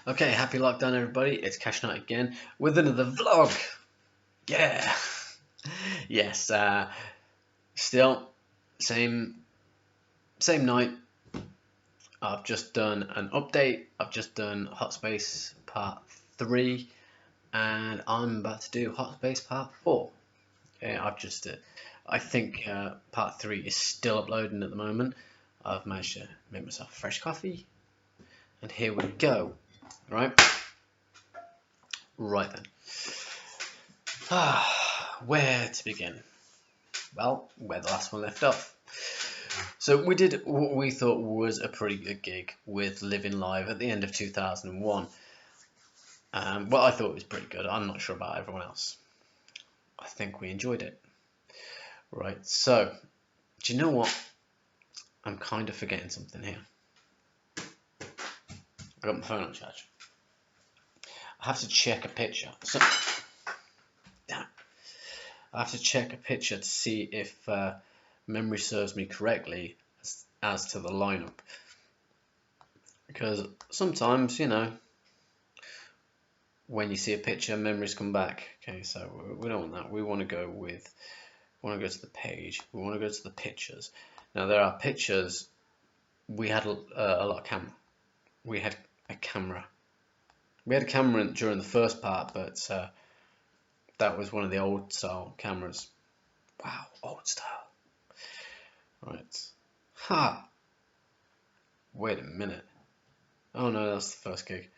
Okay, happy lockdown, everybody. It's Cash Night again with another vlog. Yeah. Yes. Still same same night. I've just done an update. I've just done Hot Space Part 3, and I'm about to do Hot Space Part 4. Yeah, I think Part 3 is still uploading at the moment. I've managed to make myself a fresh coffee, and here we go. Right. Right then. Where to begin? Well, where the last one left off. So we did what we thought was a pretty good gig with Living Live at the end of 2001. Well, I thought it was pretty good. I'm not sure about everyone else. I think we enjoyed it. Right, so, do you know what? I'm kind of forgetting something here. I got my phone on charge. I have to check a picture. So, yeah, I have to check a picture to see if memory serves me correctly as to the lineup. Because sometimes, when you see a picture, memories come back. Okay, so we don't want that. We want to go to the page. We want to go to the pictures. Now there are pictures. We had a lot of camera. We had a camera. We had a camera during the first part, but that was one of the old style cameras. Wow, old style. Right. Ha. Wait a minute. Oh no, that's the first gig.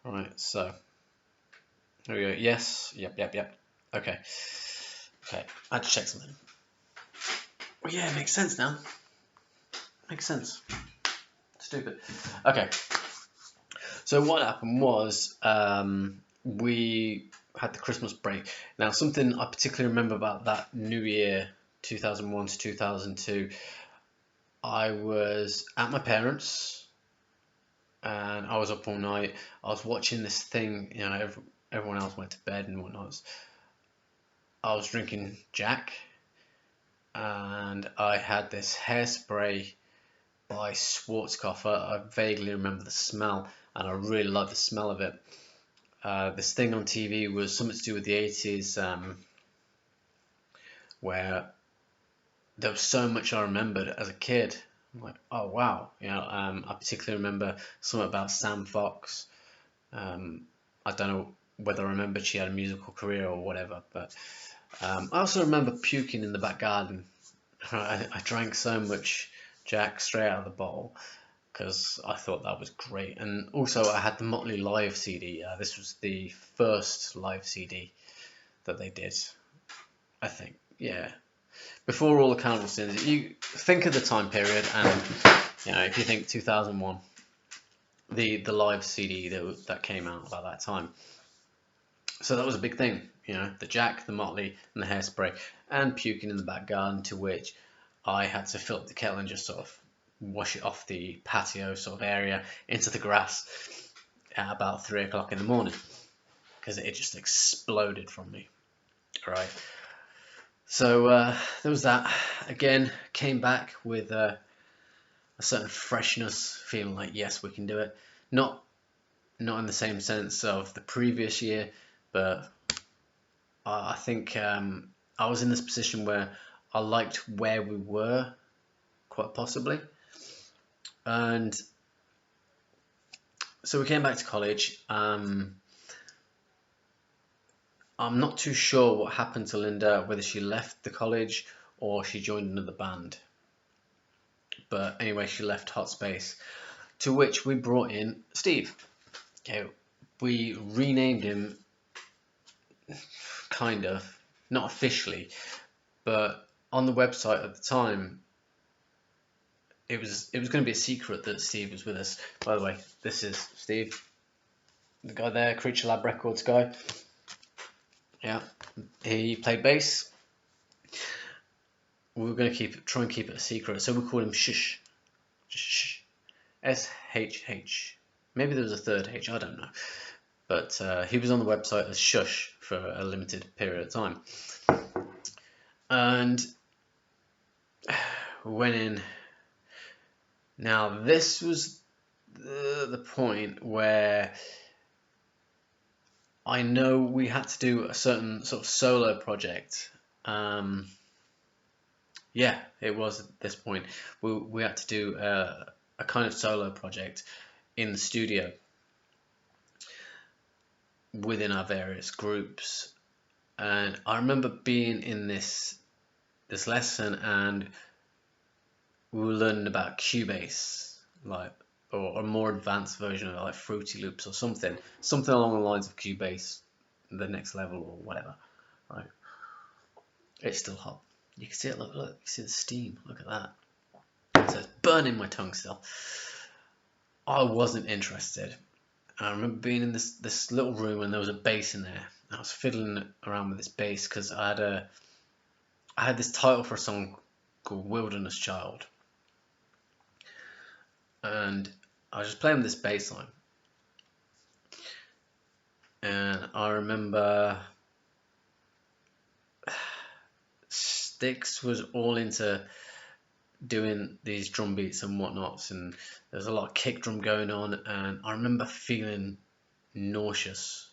Right. So. There we go. Yes. Yep. Okay. I had to check something. Well, yeah, it makes sense now. Makes sense. Stupid. Okay. So what happened was we had the Christmas break. Now, something I particularly remember about that New Year, 2001 to 2002, I was at my parents' and I was up all night. I was watching this thing, everyone else went to bed and whatnot. I was drinking Jack, and I had this hairspray by Schwarzkopfer. I vaguely remember the smell, and I really liked the smell of it. This thing on TV was something to do with the 80s, where there was so much I remembered as a kid. I'm like, oh wow, I particularly remember something about Sam Fox. I don't know whether I remembered she had a musical career or whatever, but I also remember puking in the back garden. I drank so much Jack straight out of the bottle because I thought that was great. And also I had the Motley Live CD. This was the first live CD that they did, I think. Yeah. Before all the Carnival Sins, you think of the time period, and if you think 2001, the live CD that came out about that time. So that was a big thing, the Jack, the Motley, and the hairspray, and puking in the back garden, to which I had to fill up the kettle and just sort of wash it off the patio sort of area into the grass at about 3 o'clock in the morning, because it just exploded from me. Right. So there was that. Again, came back with a certain freshness, feeling like, yes, we can do it. Not in the same sense of the previous year, but I think I was in this position where I liked where we were, quite possibly. And so we came back to college. I'm not too sure what happened to Linda, whether she left the college or she joined another band. But anyway, she left Hot Space, to which we brought in Steve. Okay, we renamed him, kind of, not officially, but on the website at the time, it was going to be a secret that Steve was with us. By the way, this is Steve, the guy there, Creature Lab Records guy. Yeah, he played bass. We were going to try and keep it a secret, so we called him Shush. Shh. SHH. Maybe there was a third H, I don't know. But he was on the website as Shush for a limited period of time. And we went in. Now, this was the point where I know we had to do a certain sort of solo project. Um, yeah, it was at this point. We had to do a kind of solo project in the studio within our various groups. And I remember being in this lesson, and we were learning about Cubase, like, or a more advanced version of it, like Fruity Loops or something along the lines of Cubase, the next level or whatever. Right? It's still hot. You can see it. Look, you see the steam. Look at that. So it's burning my tongue still. I wasn't interested. I remember being in this little room, and there was a bass in there. I was fiddling around with this bass because I had this title for a song called Wilderness Child, and I was just playing with this bass line. And I remember Styx was all into doing these drum beats and whatnots, and there was a lot of kick drum going on, and I remember feeling nauseous,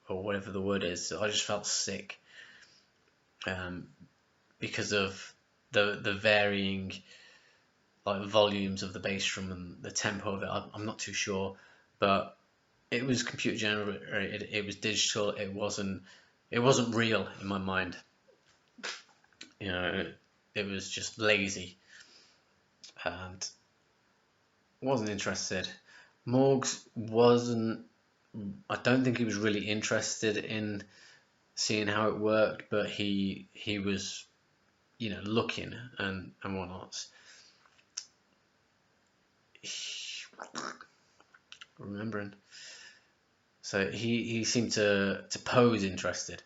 or whatever the word is. I just felt sick, um, because of the varying, like, volumes of the bass drum and the tempo of it. I'm not too sure, but it was computer generated. It was digital. It wasn't real in my mind. It was just lazy, and wasn't interested. Morgs wasn't. I don't think he was really interested in seeing how it worked, but he was, looking and whatnot. Remembering. So he seemed to pose interested.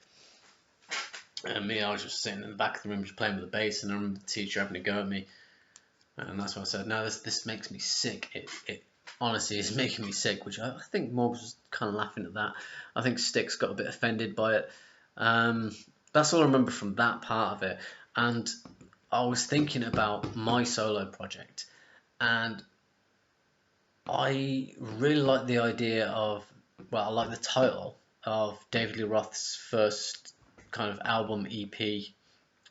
And me, I was just sitting in the back of the room just playing with the bass, and I remember the teacher having a go at me. And that's when I said, no, this makes me sick. It honestly is making me sick, which I think Morgs was kind of laughing at that. I think Styx got a bit offended by it. That's all I remember from that part of it. And I was thinking about my solo project, and I really like the idea of, well, I like the title of David Lee Roth's first kind of album EP,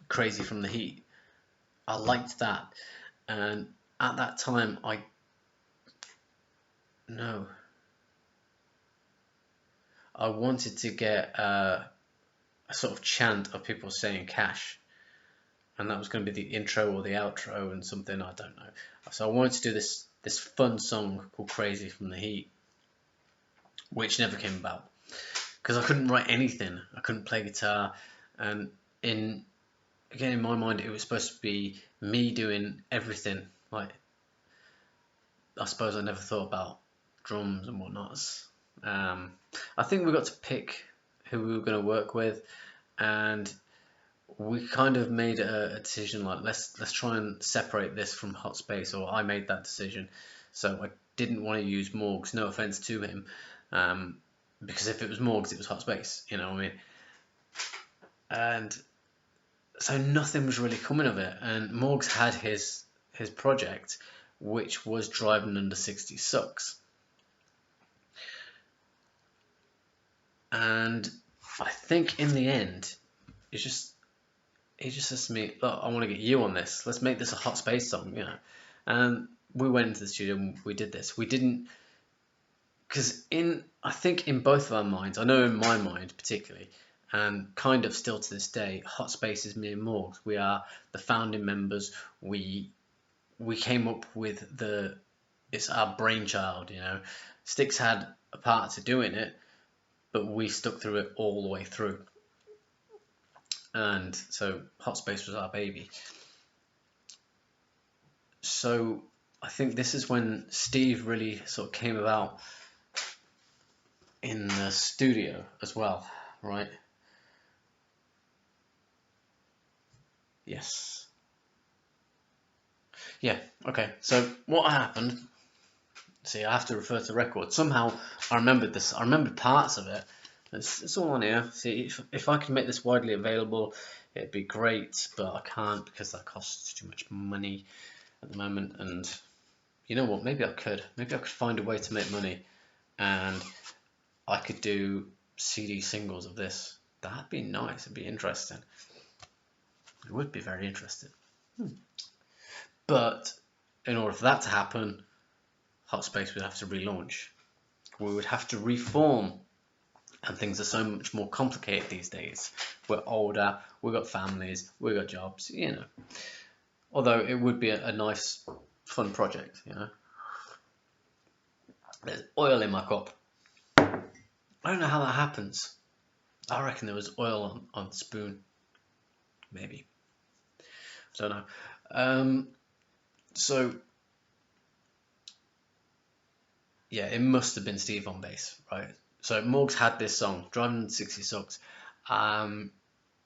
Crazy from the Heat. I liked that. And at that time, no, I wanted to get a sort of chant of people saying Khash, and that was going to be the intro or the outro and something, I don't know. So I wanted to do this fun song called Crazy from the Heat, which never came about because I couldn't write anything. I couldn't play guitar, and in my mind, it was supposed to be me doing everything. Like, I suppose I never thought about drums and whatnot. I think we got to pick who we were going to work with, and we kind of made a decision, like, let's try and separate this from Hot Space, or I made that decision. So I didn't want to use Morgs, no offense to him, because if it was Morgs, it was Hot Space, you know what I mean? And so nothing was really coming of it, and Morgs had his project, which was Driving Under 60 Sucks. And I think in the end, he just says to me, look, I want to get you on this. Let's make this a Hot Space song, And we went into the studio and we did this. We didn't, because I think in both of our minds, I know in my mind particularly, and kind of still to this day, Hot Space is me and Morgs. We are the founding members. We came up with it's our brainchild, Styx had a part to doing it, but we stuck through it all the way through. And so Hot Space was our baby. So I think this is when Steve really sort of came about in the studio as well, right? Yes. Yeah, okay. So what happened, see, I have to refer to the record. Somehow I remembered this. I remembered parts of it. It's all on here. See, if I could make this widely available, it'd be great, but I can't because that costs too much money at the moment, and you know what? Maybe I could. Maybe I could find a way to make money, and I could do CD singles of this. That'd be nice. It'd be interesting. It would be very interesting. But in order for that to happen, Hot Space would have to relaunch. We would have to reform, and things are so much more complicated these days. We're older, we've got families, we've got jobs, you know. Although it would be a nice, fun project, you know. There's oil in my cup. I don't know how that happens. I reckon there was oil on the spoon. Maybe. I don't know. So, yeah, it must have been Steve on bass, right? So Morgs had this song, Driving in the 60 Sucks.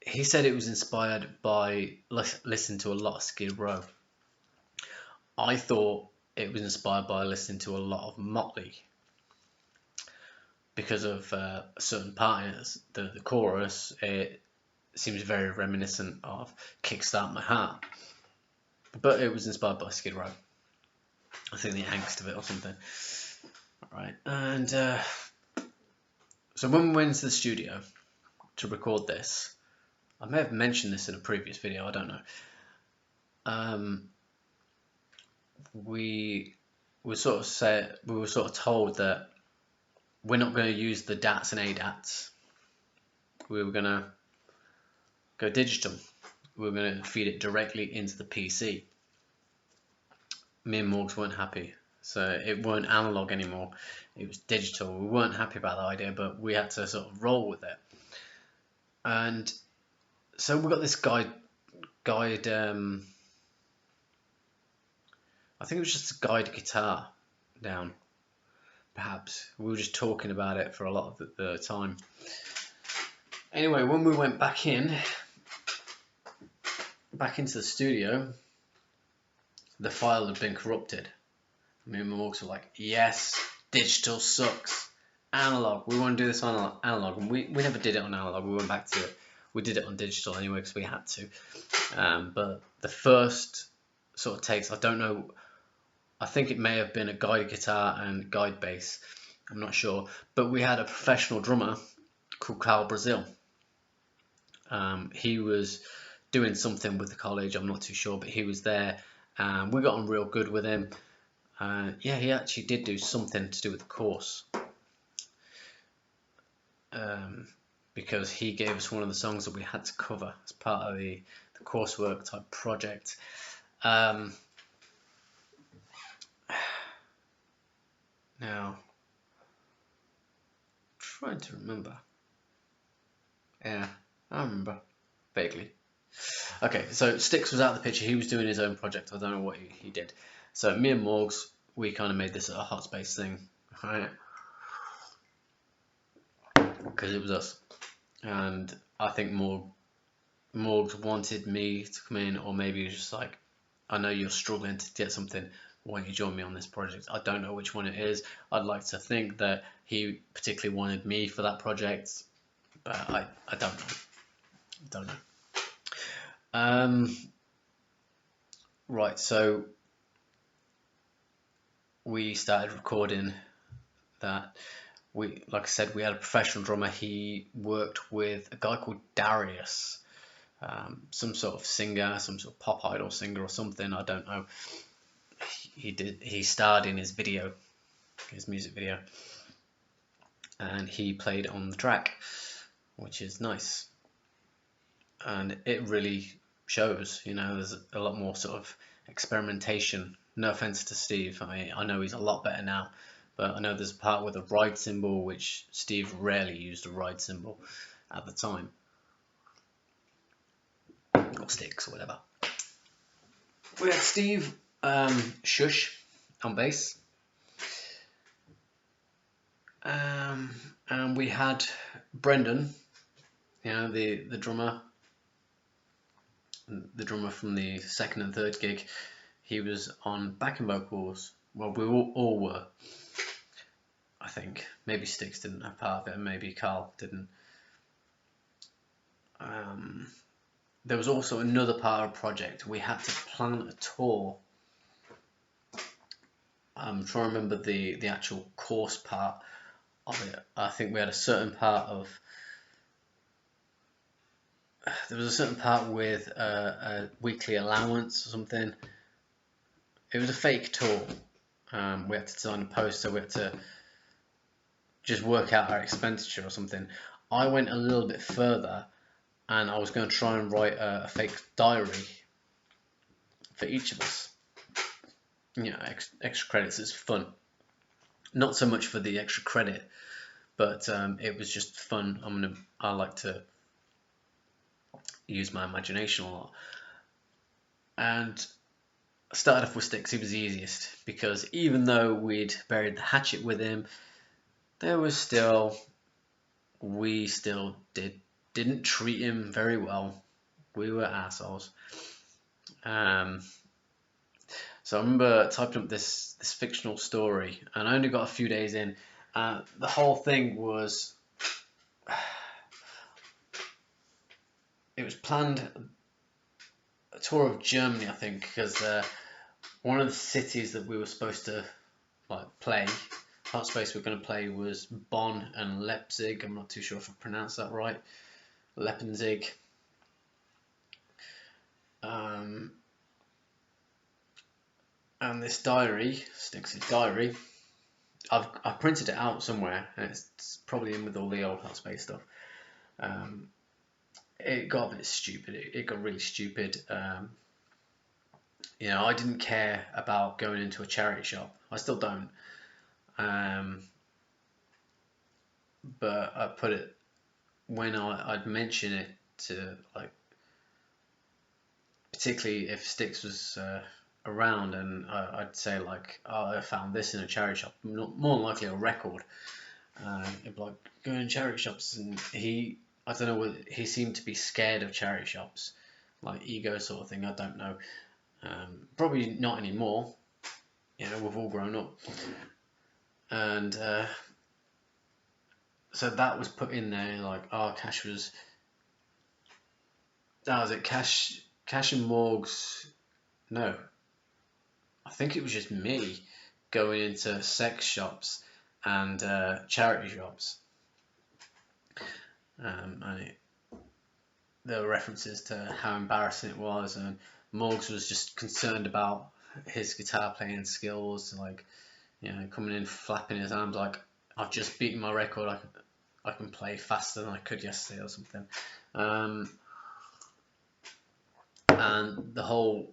He said it was inspired by listening to a lot of Skid Row. I thought it was inspired by listening to a lot of Motley because of a certain part in it, the chorus. It seems very reminiscent of Kickstart My Heart, but it was inspired by Skid Row. I think the angst of it or something. Right, and so when we went into the studio to record this, I may have mentioned this in a previous video, I don't know. We were sort of told that we're not going to use the DATs and ADATs. We were going to go digital. We were going to feed it directly into the PC. Me and Morgs weren't happy, so it weren't analog anymore. It was digital. We weren't happy about that idea, but we had to sort of roll with it. And so we got this guide. I think it was just a guide guitar down. Perhaps we were just talking about it for a lot of the time. Anyway, when we went back into the studio, the file had been corrupted. Me and Morgs were like, yes, digital sucks. Analog, we want to do this on analog. And we never did it on analog, we went back to it. We did it on digital anyway because we had to. But the first sort of takes, I don't know, I think it may have been a guide guitar and guide bass. I'm not sure. But we had a professional drummer called Carl Brazil. He was doing something with the college, I'm not too sure, but he was there. We got on real good with him. Yeah, he actually did do something to do with the course. Because he gave us one of the songs that we had to cover as part of the coursework type project. Now, trying to remember. Yeah, I remember vaguely. Okay, so Styx was out of the picture. He was doing his own project. I don't know what he did. So me and Morgs, we kind of made this a Hot Space thing, right? Because it was us. And I think Morgs wanted me to come in, or maybe he was just like, I know you're struggling to get something, why don't you join me on this project? I don't know which one it is. I'd like to think that he particularly wanted me for that project, but I don't know. Right, so we started recording that. Like I said, we had a professional drummer. He worked with a guy called Darius, some sort of singer, some sort of pop idol singer or something. I don't know. He starred in his music video, and he played on the track, which is nice. And it really shows, there's a lot more sort of experimentation. No offense to Steve, I know he's a lot better now, but I know there's a part with a ride cymbal, which Steve rarely used a ride cymbal at the time, or sticks or whatever. We had Steve Shush on bass, and we had Brendan, the drummer from the second and third gig. He was on backing vocals. Well, we all were, I think. Maybe Styx didn't have part of it, and maybe Carl didn't. There was also another part of the project. We had to plan a tour I'm trying to remember the actual course part of it. I think we had a certain part of there was a certain part with a weekly allowance or something. It was a fake tour. We had to design a poster. We had to just work out our expenditure or something. I went a little bit further, and I was going to try and write a fake diary for each of us. You know, extra credits is fun. Not so much for the extra credit, but it was just fun. I like to use my imagination a lot. And I started off with Sticks. He was the easiest because even though we'd buried the hatchet with him, we still didn't treat him very well. We were assholes. So I remember typing up this fictional story, and I only got a few days in. The whole thing was, it was planned a tour of Germany, I think, because one of the cities that we were supposed to play, part space we were going to play was Bonn and Leipzig. I'm not too sure if I pronounced that right. Leipzig. And this diary, Sticks' diary, I've printed it out somewhere, and it's probably in with all the old Hot Space stuff. It got a bit stupid. It got really stupid. You know, I didn't care about going into a charity shop. I still don't. But I put it when I'd mention it to particularly if Sticks was around, and I'd say oh, I found this in a charity shop. More than likely a record. It'd be like going in charity shops, and I don't know, he seemed to be scared of charity shops, like ego sort of thing. I don't know. Probably not anymore. You know, we've all grown up, and so that was put in there. Khash was. That was it. Khash and Morgs. No, I think it was just me going into sex shops and charity shops. There were references to how embarrassing it was, and Morgs was just concerned about his guitar playing skills, coming in flapping his arms like, I've just beaten my record, I can play faster than I could yesterday or something. And the whole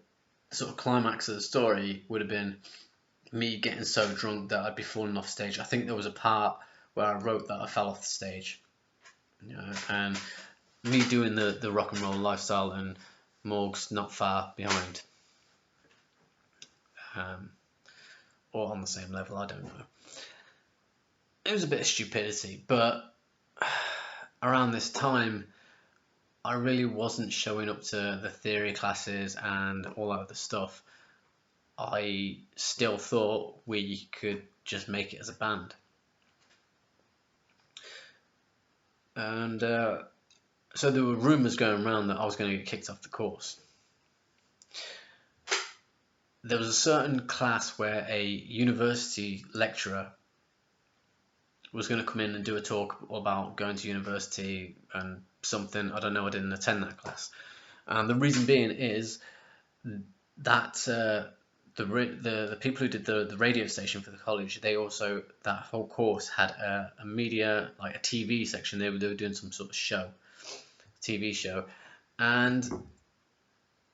sort of climax of the story would have been me getting so drunk that I'd be falling off stage. I think there was a part where I wrote that I fell off the stage, and me doing the rock and roll lifestyle and Morg's not far behind, or on the same level, I don't know. It was a bit of stupidity, but around this time I really wasn't showing up to the theory classes and all that other stuff. I still thought we could just make it as a band. And so there were rumours going around that I was going to get kicked off the course. There was a certain class where a university lecturer was going to come in and do a talk about going to university and something. I don't know, I didn't attend that class. And the reason being is that the people who did the radio station for the college, they also, that whole course had a media, like a TV section. They were doing some sort of show, TV show, and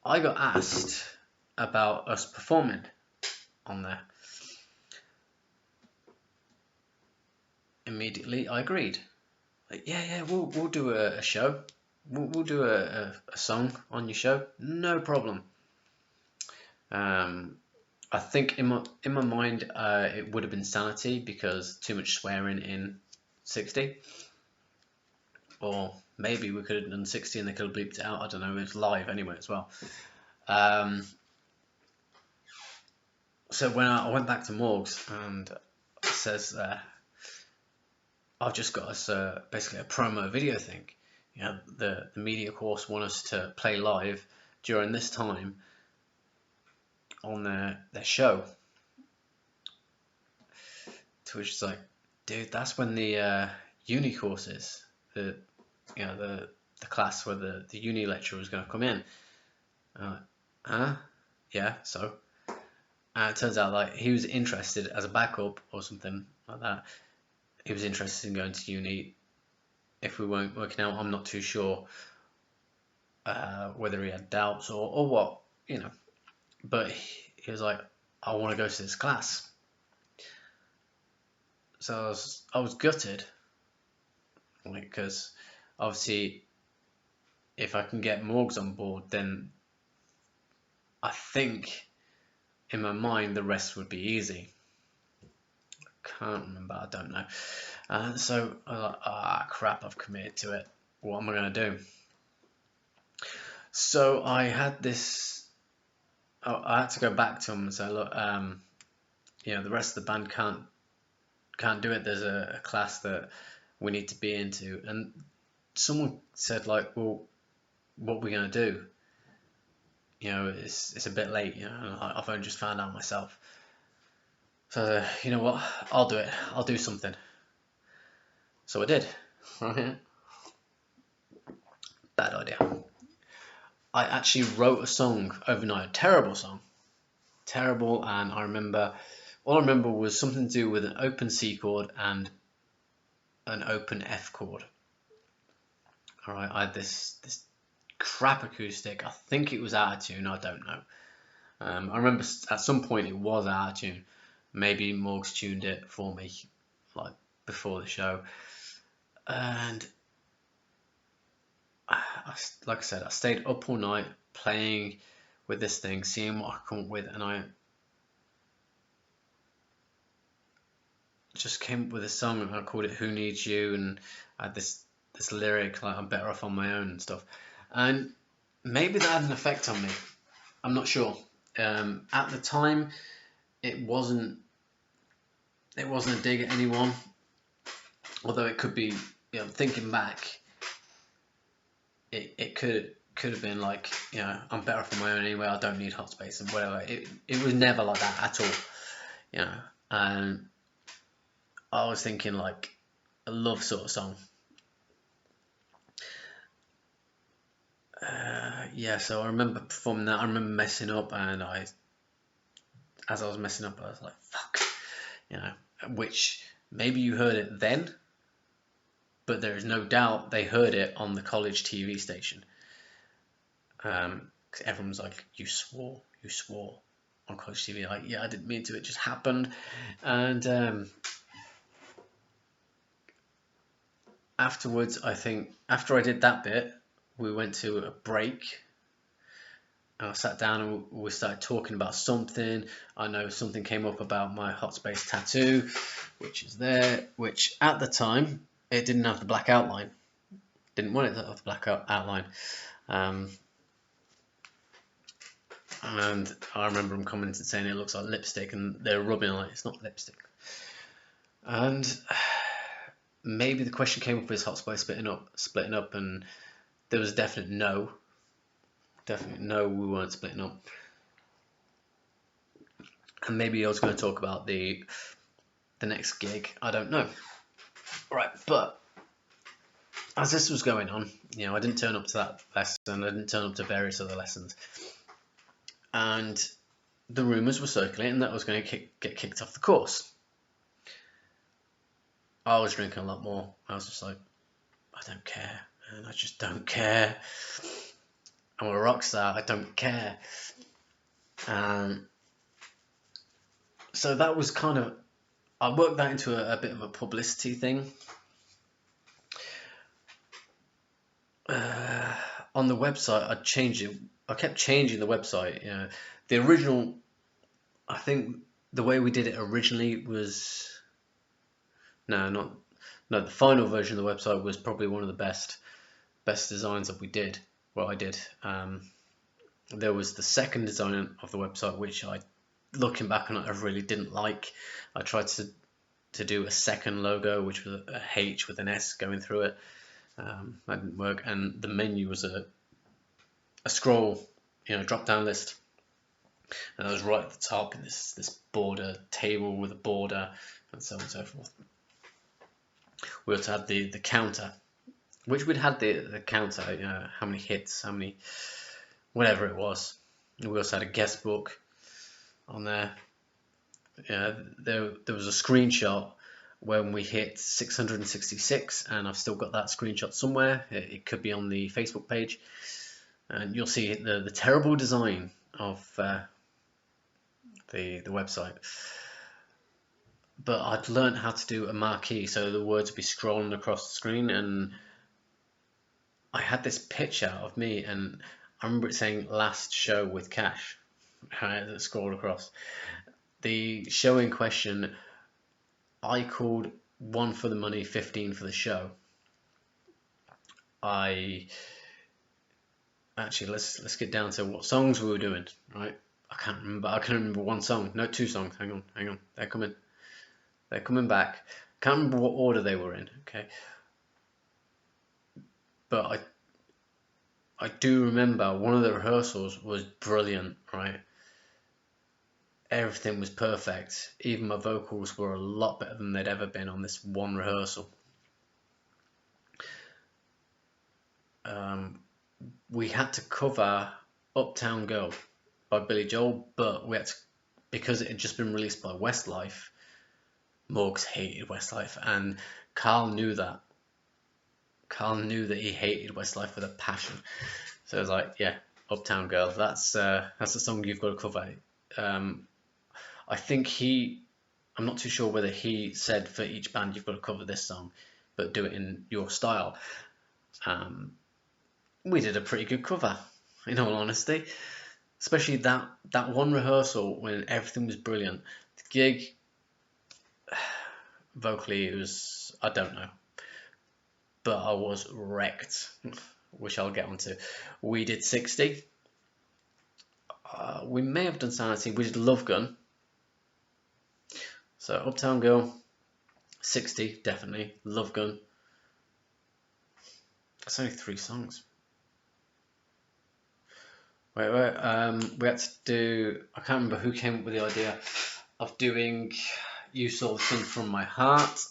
I got asked about us performing on there. Immediately I agreed. Yeah, we'll do a show. We'll do a song on your show, no problem. I think in my mind it would have been sanity, because too much swearing in 60, or maybe we could have done 60 and they could have bleeped it out. I don't know. It's live anyway as well. So when I went back to Morgs, and it says I've just got us basically a promo video thing. You know, the media course want us to play live during this time on their show. To which it's like, dude, that's when the uni courses, the the class where the uni lecturer was going to come in. I'm like, huh? Yeah, so. And it turns out like he was interested as a backup or something like that. He was interested in going to uni. If we weren't working out, I'm not too sure whether he had doubts or what, you know. But he was like, I want to go to this class. So I was gutted, like, because obviously if I can get Morgs on board, then I think in my mind the rest would be easy. Can't remember, I don't know. So I was like, crap, I've committed to it. What am I going to do? So I had this. I had to go back to him and say, look, the rest of the band can't do it. There's a class that we need to be into, and someone said like, well, what are we going to do? It's a bit late. I've only just found out myself. So you know what? I'll do it. I'll do something. So I did. Bad idea. I actually wrote a song overnight. A terrible song. Terrible, and all I remember was something to do with an open C chord and an open F chord. All right, I had this crap acoustic. I think it was out of tune. I don't know. I remember at some point it was out of tune. Maybe Morgs tuned it for me, like before the show. And like I said, I stayed up all night playing with this thing, seeing what I come up with, and I just came up with a song, and I called it "Who Needs You," and I had this lyric like "I'm better off on my own" and stuff. And maybe that had an effect on me. I'm not sure. At the time, it wasn't a dig at anyone, although it could be. Thinking back, it could have been like, I'm better off on my own anyway. I don't need hot space and whatever. It was never like that at all. And I was thinking like a love sort of song. So I remember performing that. I remember messing up, and as I was messing up, I was like, fuck, which maybe you heard it then, but there is no doubt they heard it on the college TV station. Because everyone's like, you swore on college TV. Like, yeah, I didn't mean to, it just happened. And afterwards, I think, after I did that bit, we went to a break. And I sat down and we started talking about something. I know something came up about my hot space tattoo, which is there, which at the time, it didn't have the black outline. Didn't want it to have the black outline. And I remember him commenting saying it looks like lipstick, and they're rubbing like it's not lipstick. And maybe the question came up with hot spice splitting up, and there was a definite no, we weren't splitting up. And maybe I was going to talk about the next gig. I don't know. Right, but as this was going on, I didn't turn up to that lesson. I didn't turn up to various other lessons, and the rumours were circulating that I was going to get kicked off the course. I was drinking a lot more. I was just like, I don't care, and I just don't care. I'm a rock star. I don't care. So that was kind of, I worked that into a bit of a publicity thing. On the website, I changed it. I kept changing the website. The original, I think the way we did it originally was, the final version of the website was probably one of the best designs that we did. What I did. There was the second design of the website, which looking back on it, I really didn't like. I tried to do a second logo, which was a H with an S going through it. That didn't work, and the menu was a scroll, drop down list, and I was right at the top in this border table with a border, and so on and so forth. We also had the counter, which we'd had the counter, how many hits, how many, whatever it was. We also had a guest book on there. There was a screenshot when we hit 666, and I've still got that screenshot somewhere. It could be on the Facebook page, and you'll see the terrible design of the website. But I'd learned how to do a marquee, so the words would be scrolling across the screen, and I had this picture of me, and I remember it saying "last show with Khash." That scrolled across. The show in question, I called 1 for the money, 15 for the show. Let's get down to what songs we were doing, right? I can't remember. I can remember one song. No, 2 songs. Hang on. They're coming back. Can't remember what order they were in. Okay, but I do remember one of the rehearsals was brilliant, right? Everything was perfect. Even my vocals were a lot better than they'd ever been on this one rehearsal. We had to cover Uptown Girl by Billy Joel, but we had to, because it had just been released by Westlife. Morgs hated Westlife, and Carl knew that. Carl knew that he hated Westlife with a passion. So I was like, yeah, Uptown Girl, that's the song you've got to cover. I think I'm not too sure whether he said for each band you've got to cover this song, but do it in your style. We did a pretty good cover, in all honesty. Especially that one rehearsal when everything was brilliant. The gig, vocally, it was, I don't know. But I was wrecked, which I'll get onto. We did 60. We may have done Sanity. We did Love Gun. So Uptown Girl, 60, definitely. Love Gun. That's only 3 songs. Wait. We had to do, I can't remember who came up with the idea of doing You Saw the Sun From My Heart.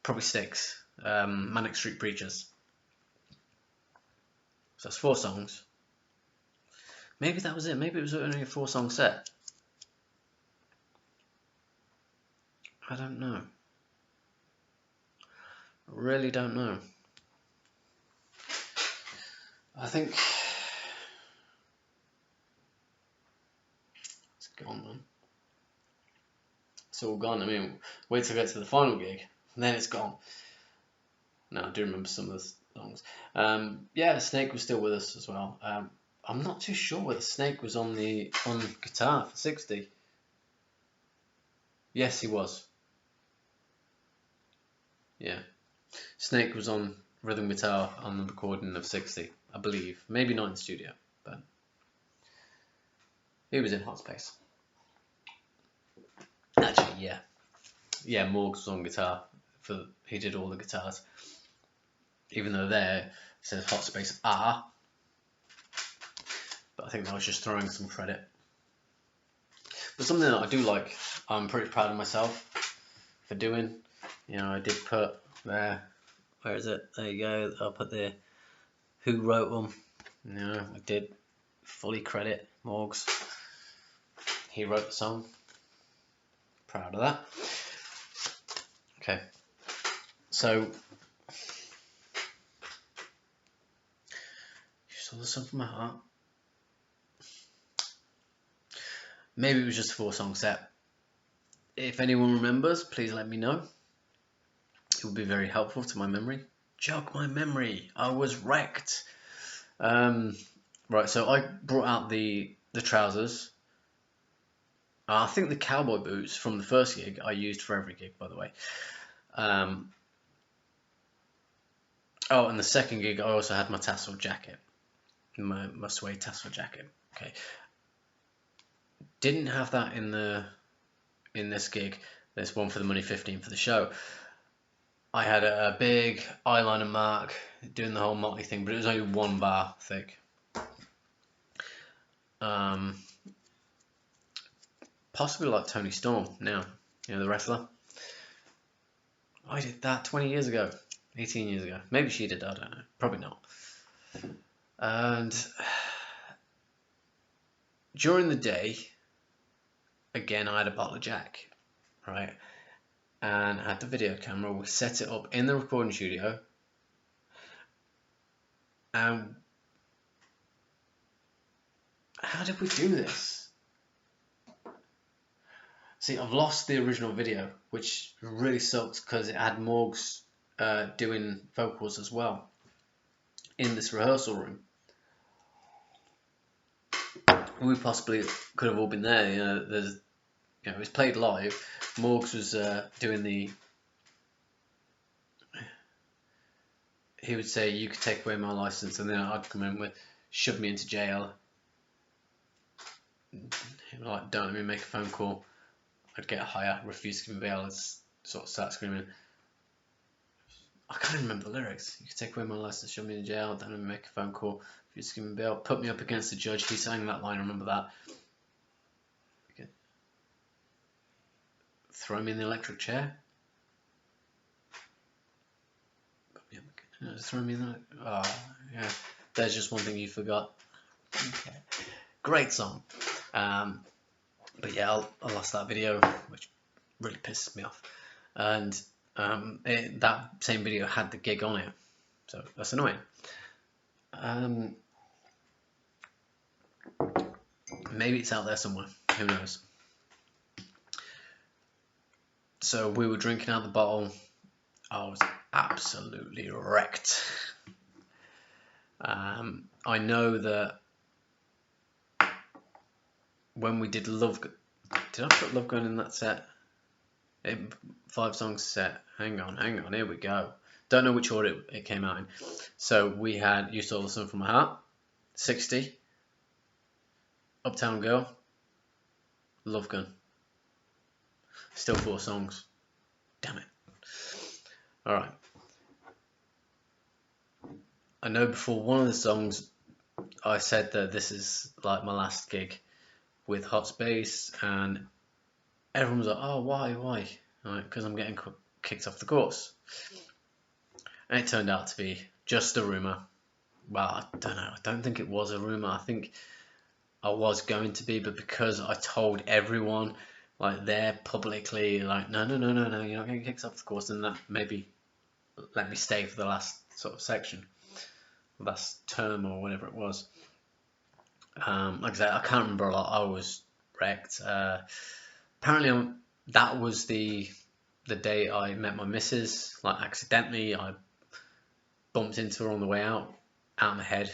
Probably Styx. Manic Street Preachers. So that's 4 songs. Maybe that was it. Maybe it was only a 4-song set. I don't know. I really don't know. I think it's gone, man. It's all gone. I mean, wait till I get to the final gig, and then it's gone. No, I do remember some of the songs. Yeah, Snake was still with us as well. I'm not too sure whether Snake was on guitar for 60. Yes, he was. Yeah, Snake was on rhythm guitar on the recording of 60, I believe. Maybe not in the studio, but he was in Hot Space. Actually, yeah. Yeah, Morgs was on guitar. He did all the guitars. Even though there it says Hot Space R. But I think that was just throwing some credit. But something that I do like, I'm pretty proud of myself for doing. I did put there. Where is it? There you go. I'll put there who wrote them. I did fully credit Morgs. He wrote the song. Proud of that. Okay. So, You Saw the Sun From My Heart. Maybe it was just a 4-song set. If anyone remembers, please let me know. It would be very helpful to my memory. Jog my memory. I was wrecked. Right, so I brought out the trousers. I think the cowboy boots from the first gig I used for every gig, by the way. And the second gig I also had my tassel jacket. My suede tassel jacket. Okay. Didn't have that in this gig. There's 1 for the money, 15 for the show. I had a big eyeliner mark doing the whole Motley thing, but it was only 1 bar thick. Possibly like Tony Storm now, the wrestler. I did that 20 years ago, 18 years ago. Maybe she did, I don't know. Probably not. And during the day, again, I had a bottle of Jack, right? And I had the video camera. We set it up in the recording studio. And how did we do this? See, I've lost the original video, which really sucks because it had Morgs doing vocals as well in this rehearsal room. We possibly could have all been there. It was played live. Morgs was doing the. He would say, "You could take away my license," and then I'd come in with, "Shove me into jail." He would like, "Don't let me make a phone call." I'd get higher, refuse to give me bail. I'd sort of start screaming. I can't even remember the lyrics. "You could take away my license, shove me in jail, don't let me make a phone call, refuse to give me bail, put me up against the judge." He sang that line. I remember that. "Throw me in the electric chair." Throw me in the. Oh, yeah. There's just one thing you forgot. Okay. Great song. But yeah, I lost that video, which really pisses me off. And that same video had the gig on it, so that's annoying. Maybe it's out there somewhere. Who knows? So we were drinking out the bottle. I was absolutely wrecked. I know that when we did Love, did I put Love Gun in that set? 5 songs set. Hang on, here we go. Don't know which order it came out in. So we had You Stole the Sun From My Heart, 60, Uptown Girl, Love Gun. Still 4 songs. Damn it. Alright. I know before one of the songs I said that this is like my last gig with Hot Space, and everyone was like, "Oh, why?" Like, because I'm getting kicked off the course. And it turned out to be just a rumour. Well, I don't know. I don't think it was a rumour. I think I was going to be, but because I told everyone, like, there publicly, like, no, you're not getting kicked off the course, and that maybe let me stay for the last sort of section, last term or whatever it was. Like I said, I can't remember a lot. I was wrecked. Apparently, that was the day I met my missus. Like, accidentally, I bumped into her on the way out of my head,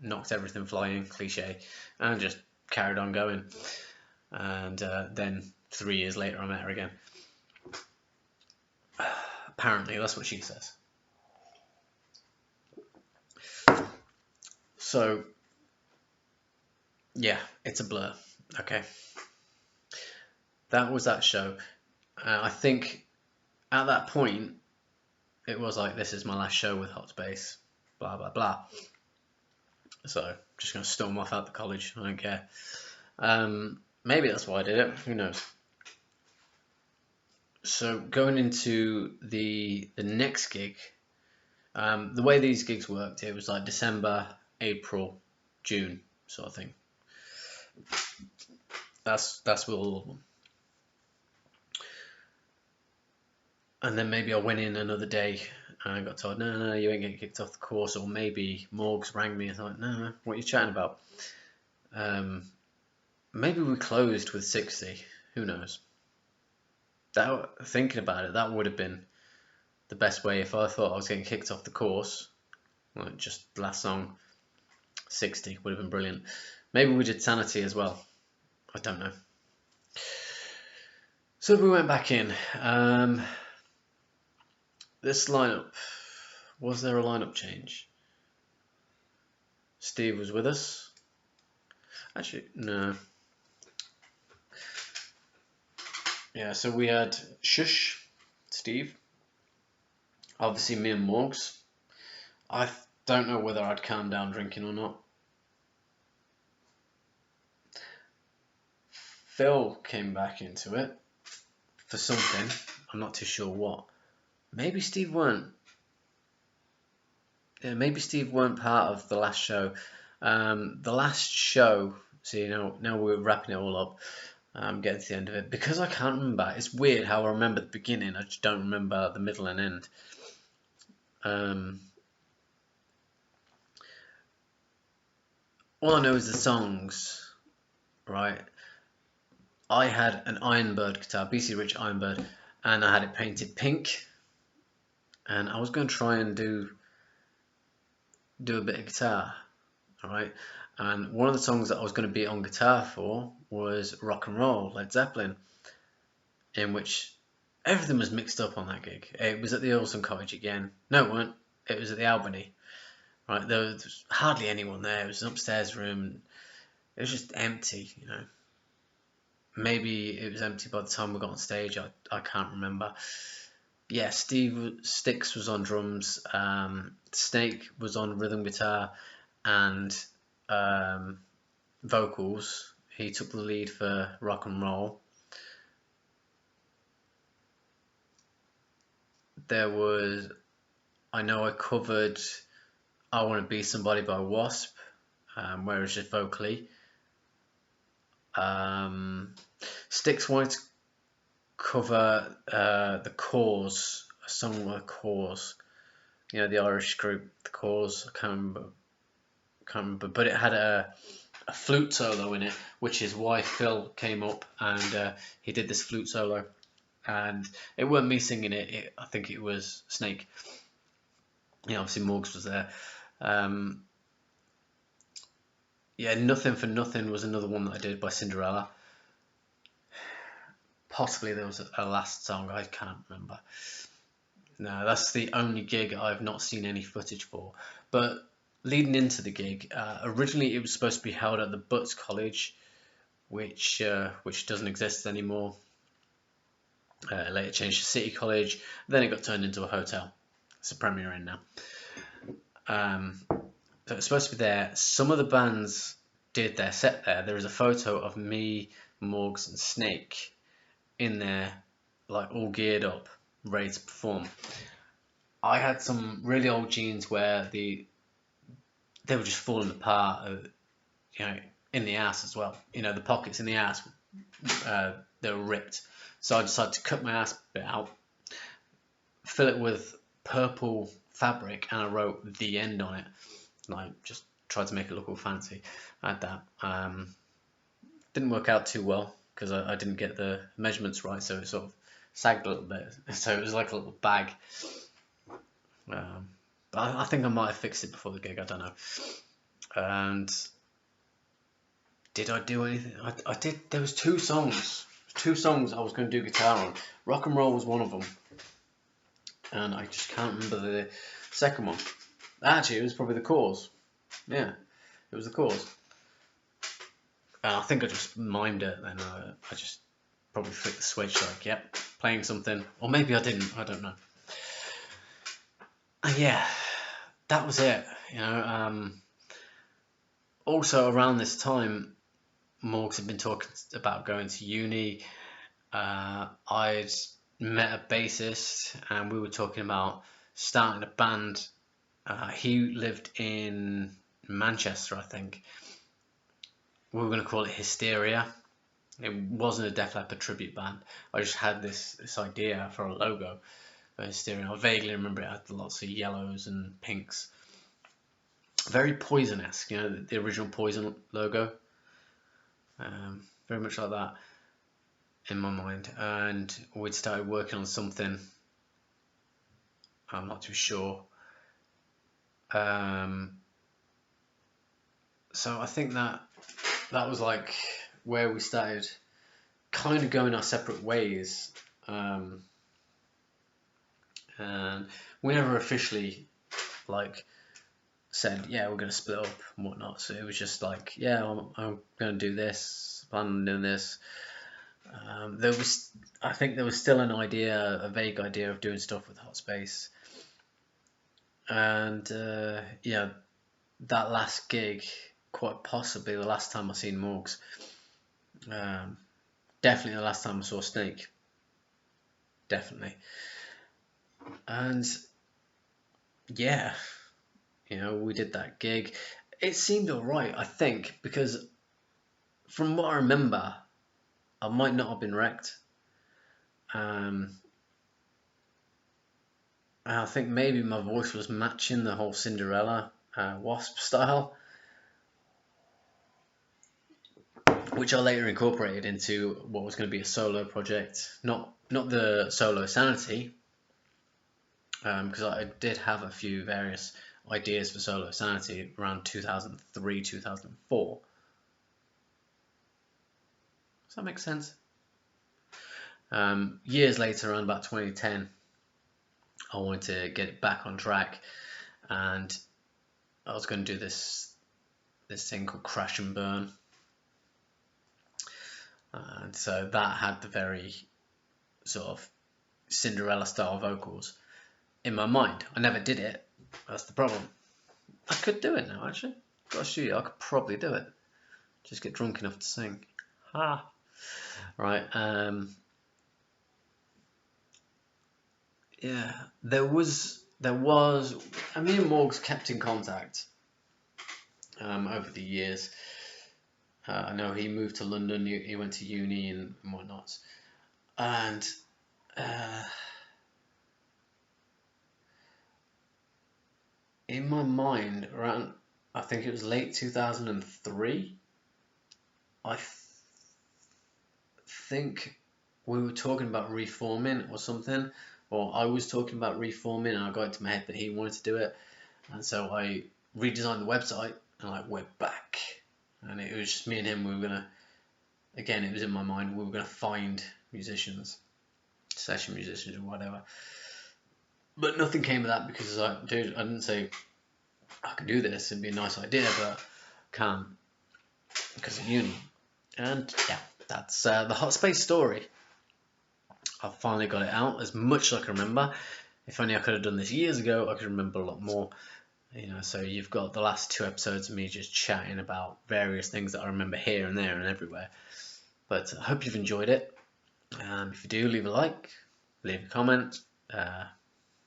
knocked everything flying, cliche, and just carried on going. And then 3 years later, I met her again. Apparently, that's what she says. So, yeah, it's a blur. Okay. That was that show. I think at that point, it was like, this is my last show with Hot Space, blah, blah, blah. So, just going to storm off out the college. I don't care. Maybe that's why I did it. Who knows? So, going into the next gig, the way these gigs worked, it was like December, April, June sort of thing. That's with all of them. And then maybe I went in another day and I got told, no, you ain't getting kicked off the course. Or maybe Morgs rang me and thought, no, what are you chatting about? Maybe we closed with 60. Who knows? Thinking about it, that would have been the best way. If I thought I was getting kicked off the course, like just last song, 60 would have been brilliant. Maybe we did Sanity as well. I don't know. So we went back in. This lineup, was there a lineup change? Steve was with us. Actually, no. Yeah, so we had Shush, Steve. Obviously, me and Morgs. I don't know whether I'd calm down drinking or not. Phil came back into it for something. I'm not too sure what. maybe Steve weren't. Yeah, maybe Steve weren't part of the last show. The last show. See, now we're wrapping it all up. I'm getting to the end of it because I can't remember. It's weird how I remember the beginning. I just don't remember the middle and end. Um, all I know is the songs, right? I had an Ironbird guitar, BC Rich Ironbird, and I had it painted pink. And I was going to try and do a bit of guitar, all right. And one of the songs that I was going to be on guitar for was Rock and Roll, Led Zeppelin, in which everything was mixed up on that gig. It was at the Olsen Cottage again. No, it weren't. It was at the Albany. Right, there was hardly anyone there. It was an upstairs room. It was just empty, you know. Maybe it was empty by the time we got on stage. I can't remember. Yeah, Steve Sticks was on drums. Snake was on rhythm guitar and vocals. He took the lead for Rock and Roll. There was, I know I covered I Want to Be Somebody by Wasp, where it was just vocally. Sticks wanted to cover The Cause, a song by The Cause. You know, the Irish group, The Cause. I can't remember, but it had a flute solo in it, which is why Phil came up and he did this flute solo. And it weren't me singing it. I think it was Snake. Yeah, obviously Morgs was there. Yeah, Nothing for Nothing was another one that I did by Cinderella. Possibly there was a last song, I can't remember. No, that's the only gig I've not seen any footage for. But leading into the gig, originally it was supposed to be held at the Butts College, which doesn't exist anymore. Later changed to City College. Then it got turned into a hotel. It's a Premier Inn now. So it's supposed to be there. Some of the bands did their set there. There is a photo of me, Morgs, and Snake in there, like all geared up, ready to perform. I had some really old jeans where they were just falling apart, you know, in the ass as well. You know, the pockets in the ass, they were ripped. So I decided to cut my ass bit out, fill it with purple fabric, and I wrote "The End" on it. Like, just tried to make it look all fancy. I had that. Didn't work out too well because I didn't get the measurements right, so it sort of sagged a little bit. So it was like a little bag. But I think I might have fixed it before the gig. I don't know. And did I do anything? I did. There was two songs. Two songs I was going to do guitar on. Rock and Roll was one of them, and I just can't remember the second one. Actually, it was probably The Cause. Yeah, it was The Cause. And I think I just mimed it, and I just probably flicked the switch, like, yep, playing something. Or maybe I didn't, I don't know. And yeah, that was it, you know. Also, around this time, Morgs had been talking about going to uni. I'd met a bassist, and we were talking about starting a band. He lived in Manchester, I think. We were going to call it Hysteria. It wasn't a Def Leppard tribute band. I just had this idea for a logo for Hysteria. I vaguely remember it had lots of yellows and pinks. Very Poison-esque, you know, the original Poison logo. Very much like that in my mind. And we'd started working on something. I'm not too sure. So I think that was like where we started kind of going our separate ways. And we never officially like said, yeah, we're going to split up and whatnot. So it was just like, yeah, I'm going to do this, plan on doing this. I think there was still a vague idea of doing stuff with Hot Space. And yeah, that last gig, quite possibly the last time I seen Morgs. Definitely the last time I saw Snake. Definitely. And yeah, we did that gig. It seemed alright, I think, because from what I remember, I might not have been wrecked. And I think maybe my voice was matching the whole Cinderella Wasp style, which I later incorporated into what was going to be a solo project. Not the solo Sanity, because I did have a few various ideas for solo Sanity around 2003, 2004. Does that make sense? Years later, around about 2010, I wanted to get it back on track, and I was going to do this thing called Crash and Burn, and so that had the very sort of Cinderella style vocals in my mind. I never did it. That's the problem. I could do it now, actually. Got a studio, I could probably do it. Just get drunk enough to sing. Ha! Right. Yeah. There was. Me and Morgs kept in contact over the years. I know he moved to London. He went to uni and whatnot. And in my mind, around, I think it was late 2003, I think we were talking about reforming or something, or I was talking about reforming, and I got into my head that he wanted to do it, and so I redesigned the website, and we're back, and it was just me and him. We were gonna, again, it was in my mind, we were gonna find musicians, session musicians or whatever, but nothing came of that because I didn't say I can do this. It'd be a nice idea, but can't because of uni. And yeah, that's the Hot Space story. I've finally got it out as much as I can remember. If only I could have done this years ago, I could remember a lot more. So you've got the last 2 episodes of me just chatting about various things that I remember here and there and everywhere. But I hope you've enjoyed it. If you do, leave a like, leave a comment,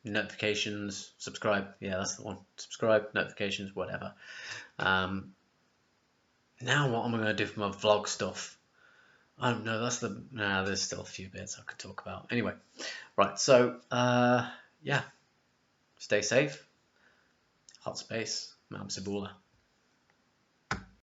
notifications, subscribe. Yeah, that's the one. Subscribe, notifications, whatever. Now what am I going to do for my vlog stuff? I don't know, there's still a few bits I could talk about. Anyway, right, so, yeah, stay safe. Hot space, Mam Sabula.